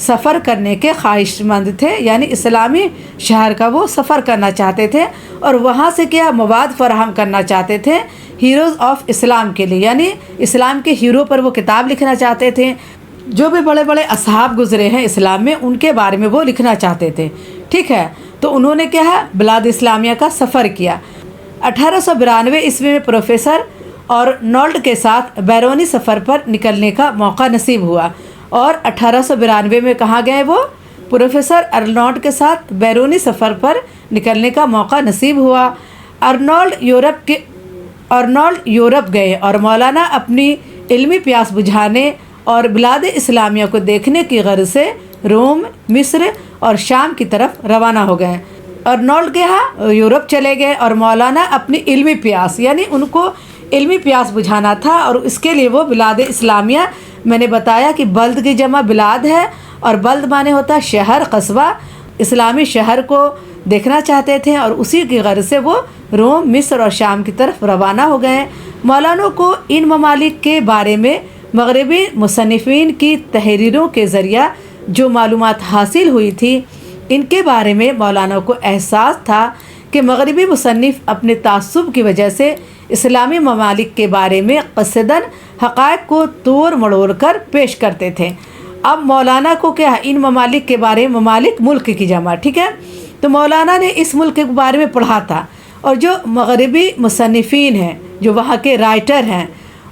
سفر کرنے کے خواہش مند تھے، یعنی اسلامی شہر کا وہ سفر کرنا چاہتے تھے اور وہاں سے کیا مواد فراہم کرنا چاہتے تھے ہیروز آف اسلام کے لیے، یعنی اسلام کے ہیرو پر وہ کتاب لکھنا چاہتے تھے، جو بھی بڑے بڑے اصحاب گزرے ہیں اسلام میں ان کے بارے میں وہ لکھنا چاہتے تھے، ٹھیک ہے۔ تو انہوں نے کیا ہے بلاد اسلامیہ کا سفر کیا۔ 1892 عیسوی میں پروفیسر ارنولڈ کے ساتھ بیرونی سفر پر نکلنے کا موقع نصیب ہوا، اور 1892 میں کہاں گئے وہ؟ پروفیسر ارنولڈ کے ساتھ بیرونی سفر پر نکلنے کا موقع نصیب ہوا۔ ارنولڈ یورپ گئے اور مولانا اپنی علمی پیاس بجھانے اور بلاد اسلامیہ کو دیکھنے کی غرض سے روم، مصر اور شام کی طرف روانہ ہو گئے۔ ارنولڈ کے ہاں یورپ چلے گئے اور مولانا اپنی علمی پیاس، یعنی ان کو علمی پیاس بجھانا تھا، اور اس کے لیے وہ بلاد اسلامیہ، میں نے بتایا کہ بلد کی جمع بلاد ہے، اور بلد معنی ہوتا ہے شہر، قصبہ، اسلامی شہر کو دیکھنا چاہتے تھے، اور اسی کی غرض سے وہ روم، مصر اور شام کی طرف روانہ ہو گئے۔ مولانا کو ان ممالک کے بارے میں مغربی مصنفین کی تحریروں کے ذریعہ جو معلومات حاصل ہوئی تھی، ان کے بارے میں مولانا کو احساس تھا کہ مغربی مصنف اپنے تعصب کی وجہ سے اسلامی ممالک کے بارے میں قصداً حقائق کو توڑ مڑوڑ کر پیش کرتے تھے۔ اب مولانا کو کیا ان ممالک کے بارے میں، ممالک ملک کی جمع، ٹھیک ہے، تو مولانا نے اس ملک کے بارے میں پڑھا تھا، اور جو مغربی مصنفین ہیں، جو وہاں کے رائٹر ہیں،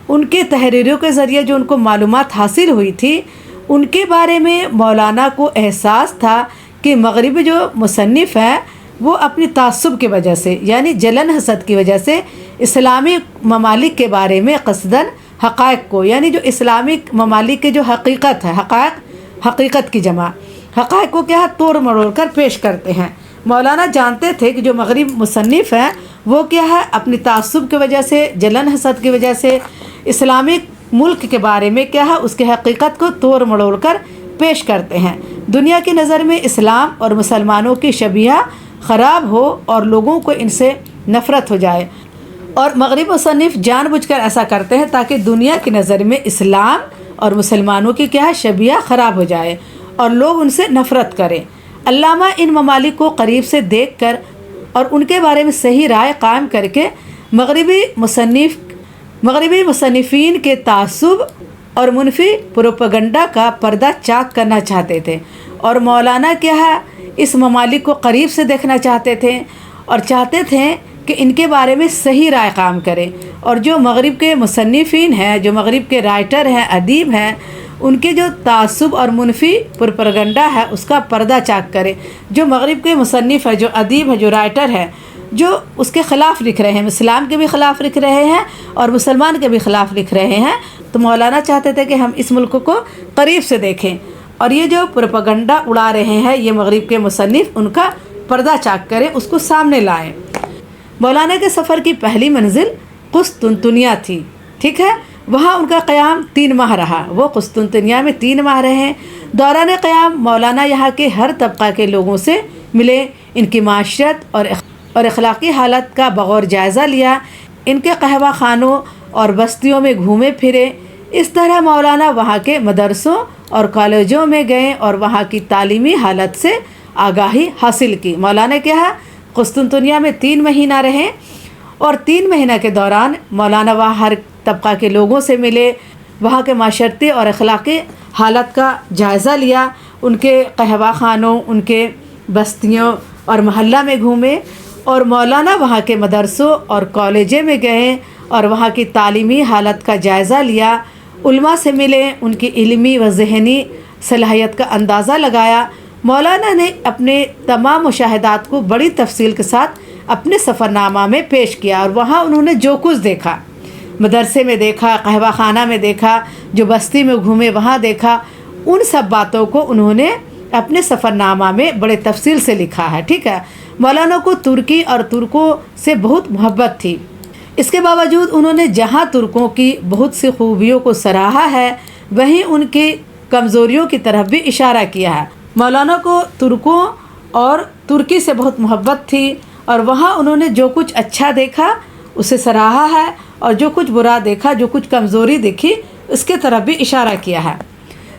ان کے تحریروں کے ذریعے جو ان کو معلومات حاصل ہوئی تھی، ان کے بارے میں مولانا کو احساس تھا کہ مغربی جو مصنف ہیں وہ اپنی تعصب کی وجہ سے، یعنی جلن حسد کی وجہ سے اسلامی ممالک کے بارے میں قصداً حقائق کو، یعنی جو اسلامی ممالک کے جو حقیقت ہے، حقیقت کی جمع، حقائق کو کیا توڑ مڑوڑ کر پیش کرتے ہیں۔ مولانا جانتے تھے کہ جو مغرب مصنف ہیں وہ کیا ہے اپنی تعصب کی وجہ سے، جلن حسد کی وجہ سے اسلامی ملک کے بارے میں کیا ہے اس کے حقیقت کو توڑ مڑوڑ کر پیش کرتے ہیں۔ دنیا کی نظر میں اسلام اور مسلمانوں کی شبیہ خراب ہو اور لوگوں کو ان سے نفرت ہو جائے، اور مغرب مصنف جان بوجھ کر ایسا کرتے ہیں تاکہ دنیا کی نظر میں اسلام اور مسلمانوں کی کیا ہے شبیہ خراب ہو جائے اور لوگ ان سے نفرت کریں۔ علامہ ان ممالک کو قریب سے دیکھ کر اور ان کے بارے میں صحیح رائے قائم کر کے مغربی مصنفین کے تعصب اور منفی پروپیگنڈا کا پردہ چاک کرنا چاہتے تھے، اور مولانا کیا ہے اس ممالک کو قریب سے دیکھنا چاہتے تھے اور چاہتے تھے کہ ان کے بارے میں صحیح رائے قائم کریں، اور جو مغرب کے مصنفین ہیں، جو مغرب کے رائٹر ہیں، ادیب ہیں، ان کے جو تعصب اور منفی پروپیگنڈا ہے اس کا پردہ چاک کرے۔ جو مغرب کے مصنف ہے، جو ادیب ہے، جو رائٹر ہے، جو اس کے خلاف لکھ رہے ہیں، اسلام کے بھی خلاف لکھ رہے ہیں اور مسلمان کے بھی خلاف لکھ رہے ہیں، تو مولانا چاہتے تھے کہ ہم اس ملک کو قریب سے دیکھیں، اور یہ جو پروپیگنڈا اڑا رہے ہیں یہ مغرب کے مصنف، ان کا پردہ چاک کریں، اس کو سامنے لائیں۔ مولانا کے سفر کی پہلی منزل قسطنطنیہ تھی، ٹھیک ہے، وہاں ان کا قیام 3 ماہ رہا۔ وہ قسطنطنیہ میں 3 ماہ رہے۔ دوران قیام مولانا یہاں کے ہر طبقہ کے لوگوں سے ملے، ان کی معاشرت اور اخلاقی حالت کا بغور جائزہ لیا، ان کے قہوہ خانوں اور بستیوں میں گھومے پھرے۔ اس طرح مولانا وہاں کے مدرسوں اور کالجوں میں گئے اور وہاں کی تعلیمی حالت سے آگاہی حاصل کی۔ مولانا کیا ہے قسطنطنیہ میں 3 مہینہ رہے، اور 3 مہینہ کے دوران مولانا وہاں ہر طبقہ کے لوگوں سے ملے، وہاں کے معاشرتی اور اخلاقی حالت کا جائزہ لیا، ان کے قہوہ خانوں، ان کے بستیوں اور محلہ میں گھومے، اور مولانا وہاں کے مدرسوں اور کالجوں میں گئے اور وہاں کی تعلیمی حالت کا جائزہ لیا، علماء سے ملے، ان کی علمی و ذہنی صلاحیت کا اندازہ لگایا۔ مولانا نے اپنے تمام مشاہدات کو بڑی تفصیل کے ساتھ اپنے سفر نامہ میں پیش کیا، اور وہاں انہوں نے جو کچھ دیکھا، مدرسے میں دیکھا، قہوہ خانہ میں دیکھا، جو بستی میں گھومے وہاں دیکھا، ان سب باتوں کو انہوں نے اپنے سفر نامہ میں بڑے تفصیل سے لکھا ہے، ٹھیک ہے۔ مولانا کو ترکی اور ترکوں سے بہت محبت تھی، اس کے باوجود انہوں نے جہاں ترکوں کی بہت سی خوبیوں کو سراہا ہے وہیں ان کی کمزوریوں کی طرف بھی اشارہ کیا ہے۔ مولانا کو ترکوں اور ترکی سے بہت محبت تھی، اور وہاں انہوں نے جو کچھ اچھا دیکھا اسے سراہا ہے، اور جو کچھ برا دیکھا، جو کچھ کمزوری دیکھی اس کے طرف بھی اشارہ کیا ہے۔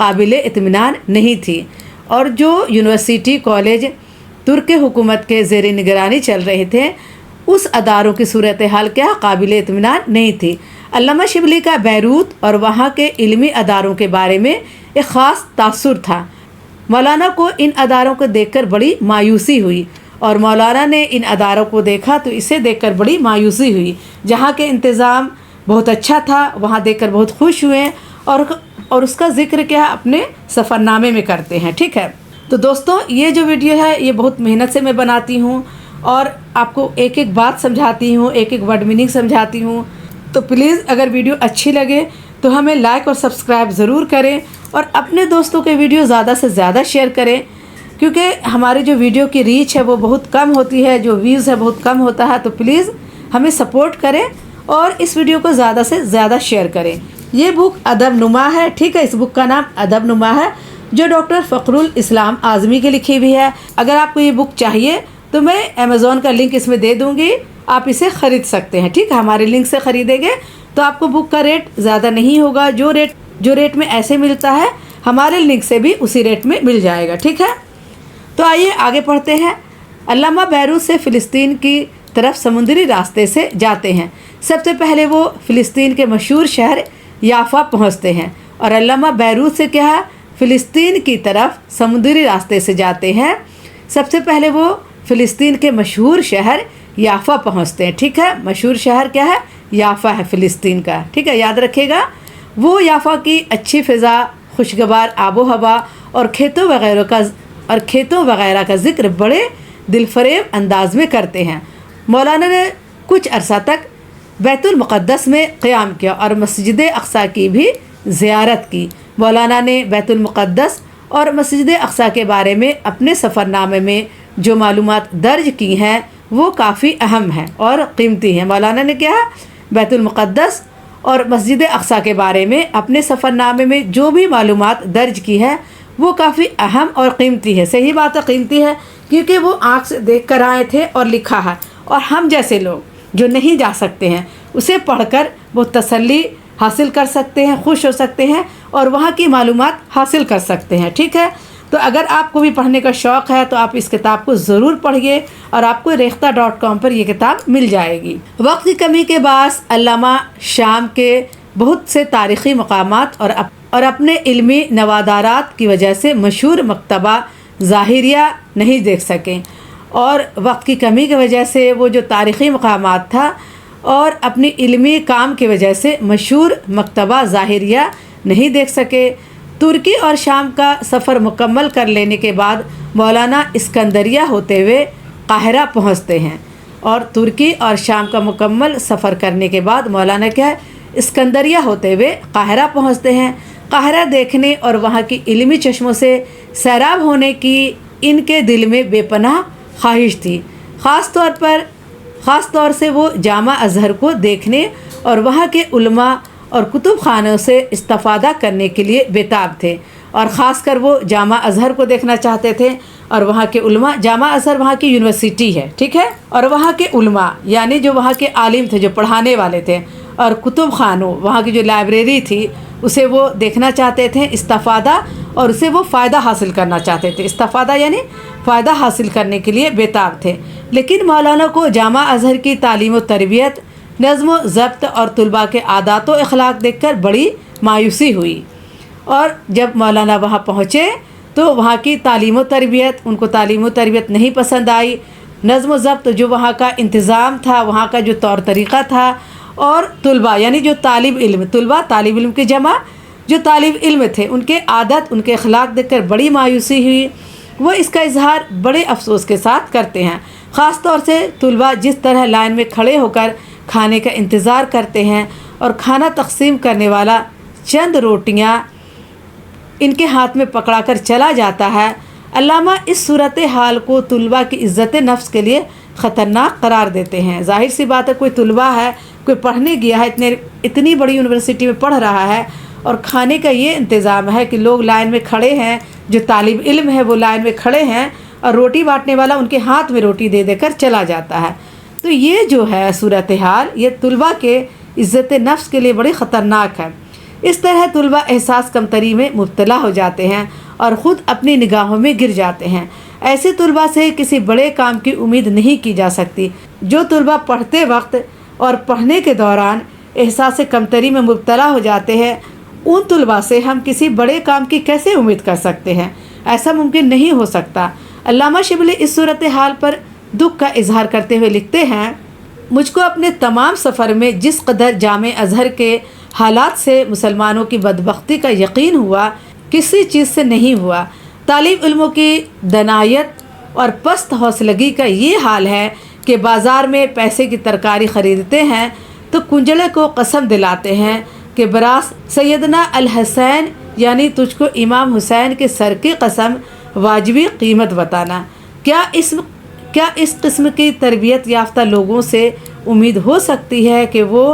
قابل اطمینان نہیں تھی، اور جو یونیورسٹی کالج ترک حکومت کے زیر نگرانی چل رہے تھے اس اداروں کی صورتحال کیا قابل اطمینان نہیں تھی۔ علامہ شبلی کا بیروت اور وہاں کے علمی اداروں کے بارے میں ایک خاص تاثر تھا۔ مولانا کو ان اداروں کو دیکھ کر بڑی مایوسی ہوئی، اور مولانا نے ان اداروں کو دیکھا تو اسے دیکھ کر بڑی مایوسی ہوئی۔ جہاں کے انتظام بہت اچھا تھا وہاں دیکھ کر بہت خوش ہوئے، اور اس کا ذکر کیا اپنے سفر نامے میں کرتے ہیں، ٹھیک ہے۔ تو دوستوں یہ جو ویڈیو ہے یہ بہت محنت سے میں بناتی ہوں، اور آپ کو ایک ایک بات سمجھاتی ہوں، ایک ایک ورڈ میننگ سمجھاتی ہوں۔ تو پلیز اگر ویڈیو اچھی لگے تو ہمیں لائک اور سبسکرائب ضرور کریں، اور اپنے دوستوں کے ویڈیو زیادہ سے زیادہ شیئر کریں، کیونکہ ہماری جو ویڈیو کی ریچ ہے وہ بہت کم ہوتی ہے، جو ویوز ہے بہت کم ہوتا ہے۔ تو پلیز ہمیں سپورٹ کریں اور اس ویڈیو کو زیادہ سے زیادہ شیئر کریں۔ یہ بک ادب نما ہے، ٹھیک ہے، اس بک کا نام ادب نما ہے، جو ڈاکٹر فخر الاسلام اعظمی کی لکھی ہوئی ہے۔ اگر آپ کو یہ بک چاہیے تو میں امیزون کا لنک اس میں دے دوں گی، آپ اسے خرید سکتے ہیں، ٹھیک ہے۔ ہمارے لنک سے خریدیں گے تو آپ کو بک کا ریٹ زیادہ نہیں ہوگا، جو ریٹ میں ایسے ملتا ہے ہمارے لنک سے بھی اسی ریٹ میں مل جائے گا، ٹھیک ہے۔ تو آئیے آگے پڑھتے ہیں۔ علامہ بیروت سے فلسطین کی طرف سمندری راستے سے جاتے ہیں۔ سب سے پہلے وہ فلسطین کے مشہور شہر یافا پہنچتے ہیں، اور علامہ بیروت سے کیا ہے فلسطین کی طرف سمندری راستے سے جاتے ہیں۔ سب سے پہلے وہ فلسطین کے مشہور شہر یافا پہنچتے ہیں، ٹھیک ہے۔ مشہور شہر کیا ہے؟ یافا ہے فلسطین کا، ٹھیک ہے، یاد رکھیے گا۔ وہ یافا کی اچھی فضا، خوشگوار آب و ہوا اور کھیتوں وغیرہ کا ذکر بڑے دل فریب انداز میں کرتے ہیں۔ مولانا نے کچھ عرصہ تک بیت المقدس میں قیام کیا اور مسجد اقصیٰ کی بھی زیارت کی۔ مولانا نے بیت المقدس اور مسجد اقصیٰ کے بارے میں اپنے سفر نامے میں جو معلومات درج کی ہیں وہ کافی اہم ہیں اور قیمتی ہیں۔ مولانا نے کیا بیت المقدس اور مسجد اقصیٰ کے بارے میں اپنے سفر نامے میں جو بھی معلومات درج کی ہے وہ کافی اہم اور قیمتی ہے۔ صحیح بات ہے، قیمتی ہے، کیونکہ وہ آنکھ سے دیکھ کر آئے تھے اور لکھا ہے، اور ہم جیسے لوگ جو نہیں جا سکتے ہیں اسے پڑھ کر وہ تسلی حاصل کر سکتے ہیں، خوش ہو سکتے ہیں اور وہاں کی معلومات حاصل کر سکتے ہیں، ٹھیک ہے۔ تو اگر آپ کو بھی پڑھنے کا شوق ہے تو آپ اس کتاب کو ضرور پڑھیے، اور آپ کو ریختہ.com پر یہ کتاب مل جائے گی۔ وقت کی کمی کے باعث علامہ شام کے بہت سے تاریخی مقامات اور اپنے علمی نوادرات کی وجہ سے مشہور مکتبہ ظاہریہ نہیں دیکھ سکیں، اور وقت کی کمی کی وجہ سے وہ جو تاریخی مقامات تھا اور اپنی علمی کام کی وجہ سے مشہور مکتبہ ظاہریہ نہیں دیکھ سکے۔ ترکی اور شام کا سفر مکمل کر لینے کے بعد مولانا اسکندریہ ہوتے ہوئے قاہرہ پہنچتے ہیں، اور ترکی اور شام کا مکمل سفر کرنے کے بعد مولانا کیا ہے اسکندریہ ہوتے ہوئے قاہرہ پہنچتے ہیں۔ قاہرہ دیکھنے اور وہاں کی علمی چشموں سے سیراب ہونے کی ان کے دل میں بے پناہ خواہش تھی۔ خاص طور سے وہ جامع ازہر کو دیکھنے اور وہاں کے علماء اور کتب خانوں سے استفادہ کرنے کے لیے بےتاب تھے، اور خاص کر وہ جامع ازہر کو دیکھنا چاہتے تھے، اور وہاں کے علماء، جامع ازہر وہاں کی یونیورسٹی ہے، ٹھیک ہے، اور وہاں کے علماء یعنی جو وہاں کے عالم تھے جو پڑھانے والے تھے، اور کتب خانوں وہاں کی جو لائبریری تھی اسے وہ دیکھنا چاہتے تھے، استفادہ، اور اسے وہ فائدہ حاصل کرنا چاہتے تھے۔ استفادہ یعنی فائدہ حاصل کرنے کے لیے بےتاب تھے۔ لیکن مولانا کو جامع ازہر کی تعلیم و تربیت، نظم و ضبط اور طلباء کے عادات و اخلاق دیکھ کر بڑی مایوسی ہوئی، اور جب مولانا وہاں پہنچے تو وہاں کی تعلیم و تربیت، ان کو تعلیم و تربیت نہیں پسند آئی۔ نظم و ضبط جو وہاں کا انتظام تھا، وہاں کا جو طور طریقہ تھا، اور طلباء یعنی جو طالب علم، طلباء طالب علم کی جمع، جو طالب علم تھے ان کے عادت، ان کے اخلاق دیکھ کر بڑی مایوسی ہوئی۔ وہ اس کا اظہار بڑے افسوس کے ساتھ کرتے ہیں۔ خاص طور سے طلباء جس طرح لائن میں کھڑے ہو کر کھانے کا انتظار کرتے ہیں، اور کھانا تقسیم کرنے والا چند روٹیاں ان کے ہاتھ میں پکڑا کر چلا جاتا ہے۔ علامہ اس صورتحال کو طلباء کی عزت نفس کے لیے خطرناک قرار دیتے ہیں۔ ظاہر سی بات ہے، کوئی طلباء ہے، کوئی پڑھنے گیا ہے، اتنی بڑی یونیورسٹی میں پڑھ رہا ہے، اور کھانے کا یہ انتظام ہے کہ لوگ لائن میں کھڑے ہیں، جو طالب علم ہے وہ لائن میں کھڑے ہیں، اور روٹی بانٹنے والا ان کے ہاتھ میں روٹی دے دے کر چلا جاتا ہے۔ تو یہ جو ہے صورتحال، یہ طلباء کے عزت نفس کے لیے بڑی خطرناک ہے۔ اس طرح طلبہ احساس کمتری میں مبتلا ہو جاتے ہیں اور خود اپنی نگاہوں میں گر جاتے ہیں۔ ایسے طلبہ سے کسی بڑے کام کی امید نہیں کی جا سکتی۔ جو طلبہ پڑھتے وقت اور پڑھنے کے دوران احساس کمتری میں مبتلا ہو جاتے ہیں، ان طلبہ سے ہم کسی بڑے کام کی کیسے امید کر سکتے ہیں؟ ایسا ممکن نہیں ہو سکتا۔ علامہ شبلی اس صورتحال پر دکھ کا اظہار کرتے ہوئے لکھتے ہیں، مجھ کو اپنے تمام سفر میں جس قدر جامع ازہر کے حالات سے مسلمانوں کی بدبختی کا یقین ہوا، کسی چیز سے نہیں ہوا۔ طالب علموں کی دنایت اور پست حوصلگی کا یہ حال ہے کہ بازار میں پیسے کی ترکاری خریدتے ہیں تو کنجڑے کو قسم دلاتے ہیں کہ براس سیدنا الحسین یعنی تجھ کو امام حسین کے سر کی قسم واجبی قیمت بتانا۔ کیا اس قسم کی تربیت یافتہ لوگوں سے امید ہو سکتی ہے کہ وہ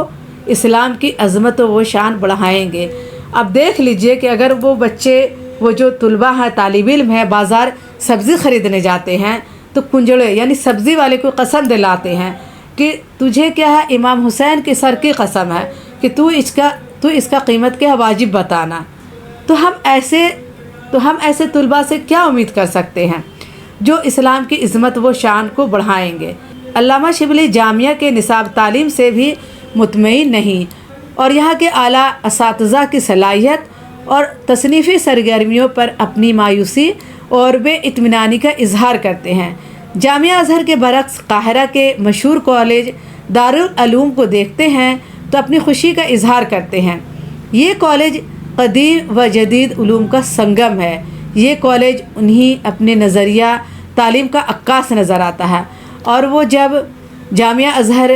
اسلام کی عظمت و شان بڑھائیں گے؟ اب دیکھ لیجئے کہ اگر وہ بچے، وہ جو طلبہ ہیں، طالب علم ہیں، بازار سبزی خریدنے جاتے ہیں تو کنجڑے یعنی سبزی والے کو قسم دلاتے ہیں کہ تجھے کیا ہے، امام حسین کے سر کی قسم ہے کہ تو اس کا قیمت کیا ہے، واجب بتانا۔ تو ہم ایسے طلبہ سے کیا امید کر سکتے ہیں جو اسلام کی عظمت و شان کو بڑھائیں گے؟ علامہ شبلی جامعہ کے نصاب تعلیم سے بھی مطمئن نہیں اور یہاں کے اعلیٰ اساتذہ کی صلاحیت اور تصنیفی سرگرمیوں پر اپنی مایوسی اور بے اطمینانی کا اظہار کرتے ہیں۔ جامعہ ازہر کے برعکس قاہرہ کے مشہور کالج دارالعلوم کو دیکھتے ہیں تو اپنی خوشی کا اظہار کرتے ہیں۔ یہ کالج قدیم و جدید علوم کا سنگم ہے۔ یہ کالج انہیں اپنے نظریہ تعلیم کا عکاس نظر آتا ہے، اور وہ جب جامعہ ازہر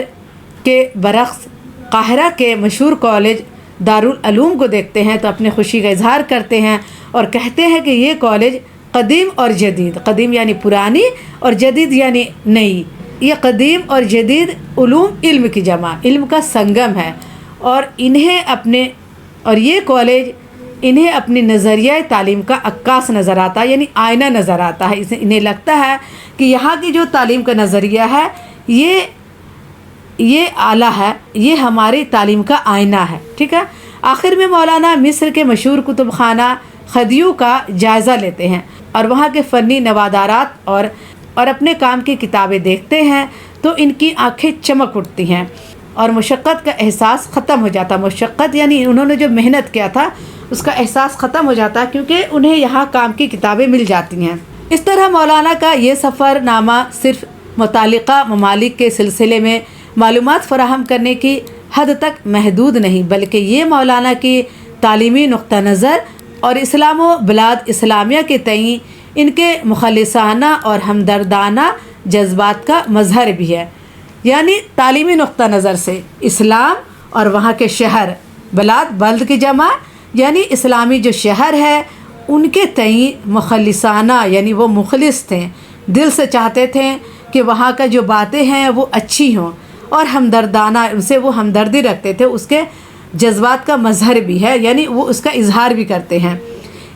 کے برعکس قاہرہ کے مشہور کالج دارالعلوم کو دیکھتے ہیں تو اپنی خوشی کا اظہار کرتے ہیں اور کہتے ہیں کہ یہ کالج قدیم اور جدید، قدیم یعنی پرانی اور جدید یعنی نئی، یہ قدیم اور جدید علوم علم کی جمع، علم کا سنگم ہے، اور یہ کالج انہیں اپنی نظریہ تعلیم کا عکاس نظر آتا ہے، یعنی آئینہ نظر آتا ہے۔ انہیں لگتا ہے کہ یہاں کی جو تعلیم کا نظریہ ہے یہ اعلیٰ ہے، یہ ہماری تعلیم کا آئینہ ہے، ٹھیک ہے۔ آخر میں مولانا مصر کے مشہور کتب خانہ خدیو کا جائزہ لیتے ہیں اور وہاں کے فنی نوادرات اور اپنے کام کی کتابیں دیکھتے ہیں تو ان کی آنکھیں چمک اٹھتی ہیں اور مشقت کا احساس ختم ہو جاتا۔ مشقت یعنی انہوں نے جو محنت کیا تھا اس کا احساس ختم ہو جاتا ہے، کیونکہ انہیں یہاں کام کی کتابیں مل جاتی ہیں۔ اس طرح مولانا کا یہ سفر نامہ صرف متعلقہ ممالک کے سلسلے میں معلومات فراہم کرنے کی حد تک محدود نہیں، بلکہ یہ مولانا کی تعلیمی نقطہ نظر اور اسلام و بلاد اسلامیہ کے تئیں ان کے مخلصانہ اور ہمدردانہ جذبات کا مظہر بھی ہے۔ یعنی تعلیمی نقطہ نظر سے اسلام اور وہاں کے شہر، بلاد بلد کی جمع یعنی اسلامی جو شہر ہے، ان کے تئیں مخلصانہ یعنی وہ مخلص تھے، دل سے چاہتے تھے کہ وہاں کا جو باتیں ہیں وہ اچھی ہوں، اور ہمدردانہ ان سے وہ ہمدردی رکھتے تھے، اس کے جذبات کا مظہر بھی ہے، یعنی وہ اس کا اظہار بھی کرتے ہیں۔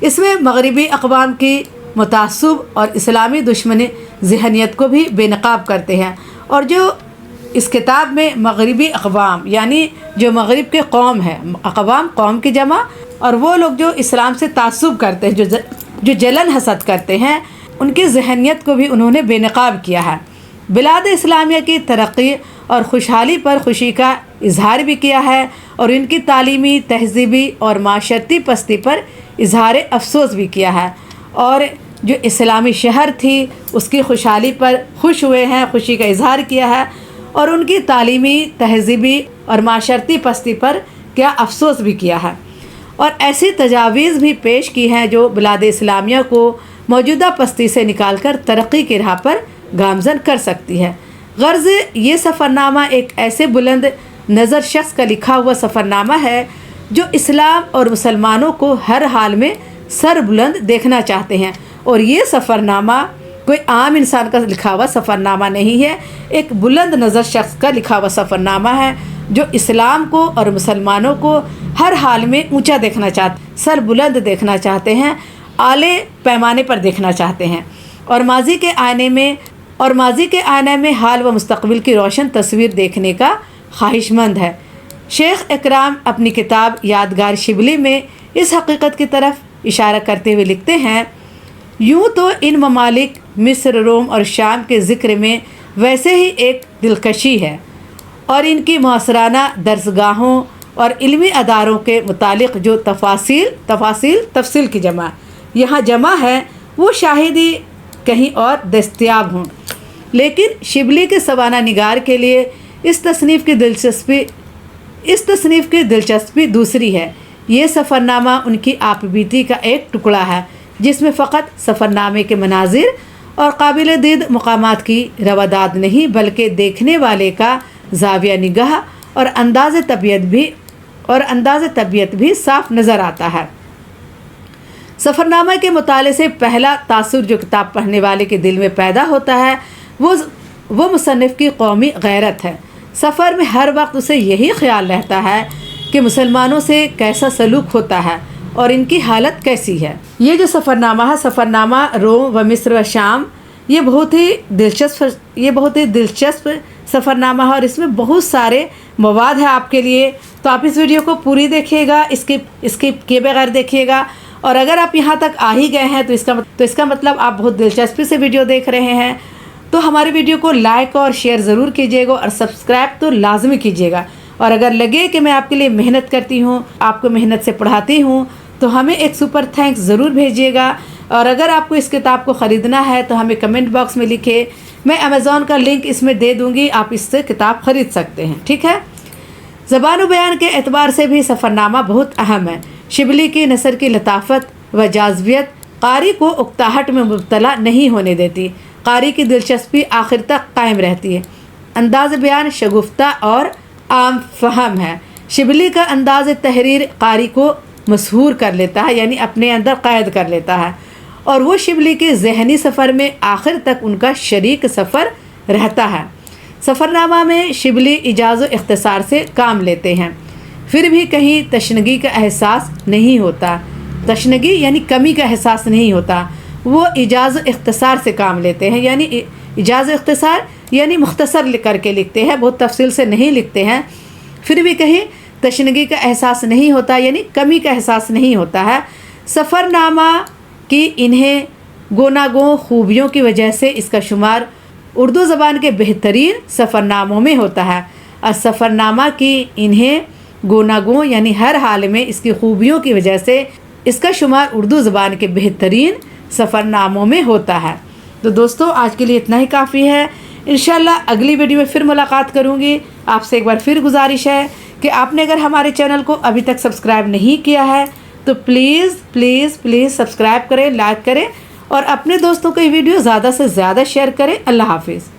اس میں مغربی اقوام کی متعصب اور اسلامی دشمنی ذہنیت کو بھی بے نقاب کرتے ہیں، اور جو اس کتاب میں مغربی اقوام یعنی جو مغرب کے قوم ہے، اقوام قوم کی جمع، اور وہ لوگ جو اسلام سے تعصب کرتے ہیں، جو جلن حسد کرتے ہیں، ان کی ذہنیت کو بھی انہوں نے بے نقاب کیا ہے۔ بلاد اسلامیہ کی ترقی اور خوشحالی پر خوشی کا اظہار بھی کیا ہے، اور ان کی تعلیمی، تہذیبی اور معاشرتی پستی پر اظہار افسوس بھی کیا ہے، اور جو اسلامی شہر تھی اس کی خوشحالی پر خوش ہوئے ہیں، خوشی کا اظہار کیا ہے، اور ان کی تعلیمی، تہذیبی اور معاشرتی پستی پر کیا افسوس بھی کیا ہے، اور ایسی تجاویز بھی پیش کی ہیں جو بلاد اسلامیہ کو موجودہ پستی سے نکال کر ترقی کی راہ پر گامزن کر سکتی ہے۔ غرض یہ سفر نامہ ایک ایسے بلند نظر شخص کا لکھا ہوا سفر نامہ ہے جو اسلام اور مسلمانوں کو ہر حال میں سر بلند دیکھنا چاہتے ہیں، اور یہ سفر نامہ کوئی عام انسان کا لکھا ہوا سفر نامہ نہیں ہے، ایک بلند نظر شخص کا لکھا ہوا سفر نامہ ہے جو اسلام کو اور مسلمانوں کو ہر حال میں اونچا دیکھنا چاہتے، سر بلند دیکھنا چاہتے ہیں، اعلی پیمانے پر دیکھنا چاہتے ہیں، اور ماضی کے آئینے میں حال و مستقبل کی روشن تصویر دیکھنے کا خواہش مند ہے۔ شیخ اکرام اپنی کتاب یادگار شبلی میں اس حقیقت کی طرف اشارہ کرتے ہوئے لکھتے ہیں، یوں تو ان ممالک مصر، روم اور شام کے ذکر میں ویسے ہی ایک دلکشی ہے، اور ان کی معاصرانہ درسگاہوں اور علمی اداروں کے متعلق جو تفصیل کی جمع یہاں جمع ہے، وہ شاہدی کہیں اور دستیاب ہوں۔ لیکن شبلی کے سوانح نگار کے لیے اس تصنیف کی دلچسپی دوسری ہے۔ یہ سفرنامہ ان کی آپ بیتی کا ایک ٹکڑا ہے، جس میں فقط سفرنامے کے مناظر اور قابل دید مقامات کی رواداد نہیں، بلکہ دیکھنے والے کا زاویہ نگاہ اور انداز طبیعت بھی صاف نظر آتا ہے۔ سفرنامہ کے مطالعے سے پہلا تاثر جو کتاب پڑھنے والے کے دل میں پیدا ہوتا ہے وہ مصنف کی قومی غیرت ہے۔ سفر میں ہر وقت اسے یہی خیال رہتا ہے کہ مسلمانوں سے کیسا سلوک ہوتا ہے اور ان کی حالت کیسی ہے۔ یہ جو سفرنامہ ہے، سفرنامہ روم و مصر و شام، یہ بہت ہی دلچسپ سفرنامہ ہے، اور اس میں بہت سارے مواد ہے آپ کے لیے۔ تو آپ اس ویڈیو کو پوری دیکھیے گا، اسکپ کیے بغیر دیکھیے گا، اور اگر آپ یہاں تک آ ہی گئے ہیں تو اس کا مطلب آپ بہت دلچسپی سے ویڈیو دیکھ رہے ہیں۔ تو ہمارے ویڈیو کو لائک اور شیئر ضرور کیجیے گا، اور سبسکرائب تو لازمی کیجیے گا۔ اور اگر لگے کہ میں آپ کے لیے محنت کرتی ہوں، آپ کو محنت سے پڑھاتی ہوں، تو ہمیں ایک سپر تھینکس ضرور بھیجیے گا۔ اور اگر آپ کو اس کتاب کو خریدنا ہے تو ہمیں کمنٹ باکس میں لکھے، میں امیزون کا لنک اس میں دے دوں گی، آپ اس سے کتاب خرید سکتے ہیں، ٹھیک ہے۔ زبان و بیان کے اعتبار سے بھی سفرنامہ بہت اہم ہے۔ شبلی کی نثر کی لطافت و جاذبیت قاری کو اکتاہٹ میں مبتلا نہیں ہونے دیتی، قاری کی دلچسپی آخر تک قائم رہتی ہے۔ انداز بیان شگفتہ اور عام فہم ہے۔ شبلی کا انداز تحریر قاری کو مسحور کر لیتا ہے، یعنی اپنے اندر قید کر لیتا ہے، اور وہ شبلی کے ذہنی سفر میں آخر تک ان کا شریک سفر رہتا ہے۔ سفرنامہ میں شبلی ایجاز و اختصار سے کام لیتے ہیں، پھر بھی کہیں تشنگی کا احساس نہیں ہوتا، تشنگی یعنی کمی کا احساس نہیں ہوتا۔ وہ ایجاز و اختصار سے کام لیتے ہیں، یعنی ایجاز و اختصار یعنی مختصر کر کے لکھتے ہیں، بہت تفصیل سے نہیں لکھتے ہیں، پھر بھی کہیں تشنگی کا احساس نہیں ہوتا، یعنی کمی کا احساس نہیں ہوتا ہے۔ سفرنامہ کی انہیں گوناگوں خوبیوں کی وجہ سے اس کا شمار اردو زبان کے بہترین سفرناموں میں ہوتا ہے، اور سفرنامہ کی انہیں گوناگوں یعنی ہر حال میں اس کی خوبیوں کی وجہ سے اس کا شمار اردو زبان کے بہترین سفرناموں میں ہوتا ہے۔ تو دوستو، آج کے لیے اتنا ہی کافی ہے۔ انشاءاللہ اگلی ویڈیو میں پھر ملاقات کروں گی۔ آپ سے ایک بار پھر گزارش ہے کہ آپ نے اگر ہمارے چینل کو ابھی تک سبسکرائب نہیں کیا ہے تو پلیز سبسکرائب کریں، لائک کریں، اور اپنے دوستوں کو یہ ویڈیو زیادہ سے زیادہ شیئر کریں۔ اللہ حافظ۔